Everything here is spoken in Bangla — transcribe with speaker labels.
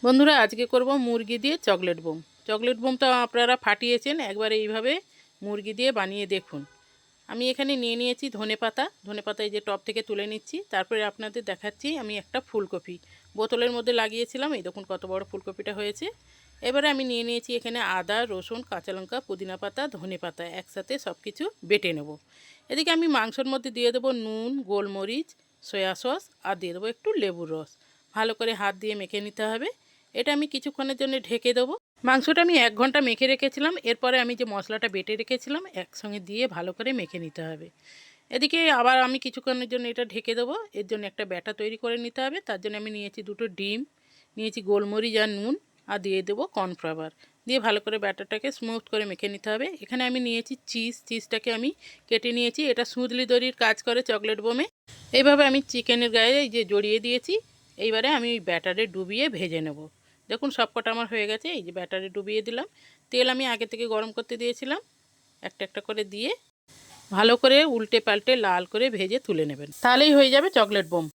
Speaker 1: বন্ধুরা আজকে করব মুরগি দিয়ে চকলেট বোম। চকলেট বোম তো আপনারা ফাটিয়েছেন, একবার এইভাবে মুরগি দিয়ে বানিয়ে দেখুন। আমি এখানে নিয়ে নিয়েছি ধনেপাতা। ধনেপাতা এই যে টপ থেকে তুলে নিচ্ছি। তারপরে আপনাদের দেখাচ্ছি আমি একটা ফুলকপি বোতলের মধ্যে লাগিয়েছিলাম। এই দেখুন কত বড় ফুলকপিটা হয়েছে। এবারে আমি নিয়ে নিয়েছি এখানে আদা, রসুন, কাঁচা লঙ্কা, পুদিনা পাতা, ধনেপাতা একসাথে সব কিছু বেটে নেব। এদিকে আমি মাংসের মধ্যে দিয়ে দেবো নুন, গোলমরিচ, সয়া সস আর দিয়ে দেবো একটু লেবুর রস। ভালো করে হাত দিয়ে মেখে নিতে হবে। এটা আমি কিছুক্ষণের জন্য ঢেকে দেবো। মাংসটা আমি 1 ঘন্টা মেখে রেখেছিলাম। এরপরে আমি যে মশলাটা বেটে রেখেছিলাম একসঙ্গে দিয়ে ভালো করে মেখে নিতে হবে। এদিকে আবার আমি কিছুক্ষণের জন্য এটা ঢেকে দেবো। এর জন্য একটা ব্যাটার তৈরি করে নিতে হবে। তার জন্য আমি নিয়েছি 2টো ডিম, নিয়েছি গোলমরিচ আর নুন, আর দিয়ে দেবো কর্নফ্লাওয়ার। দিয়ে ভালো করে ব্যাটারটাকে স্মুথ করে মেখে নিতে হবে। এখানে আমি নিয়েছি চিজটাকে আমি কেটে নিয়েছি। এটা সুঁদলি দড়ির কাজ করে চকলেট বোমে। এইভাবে আমি চিকেনের গায়ে এই যে জড়িয়ে দিয়েছি। এইবারে আমি ওই ব্যাটারে ডুবিয়ে ভেজে নেব। দেখুন সবকটা আমার হয়ে গেছে। এই যে ব্যাটারে ডুবিয়ে দিলাম। তেল আমি আগে থেকে গরম করতে দিয়েছিলাম। একটা একটা করে দিয়ে ভালো করে উল্টে পাল্টে লাল করে ভেজে তুলে নেবেন, তাহলেই হয়ে যাবে চকলেট বোম।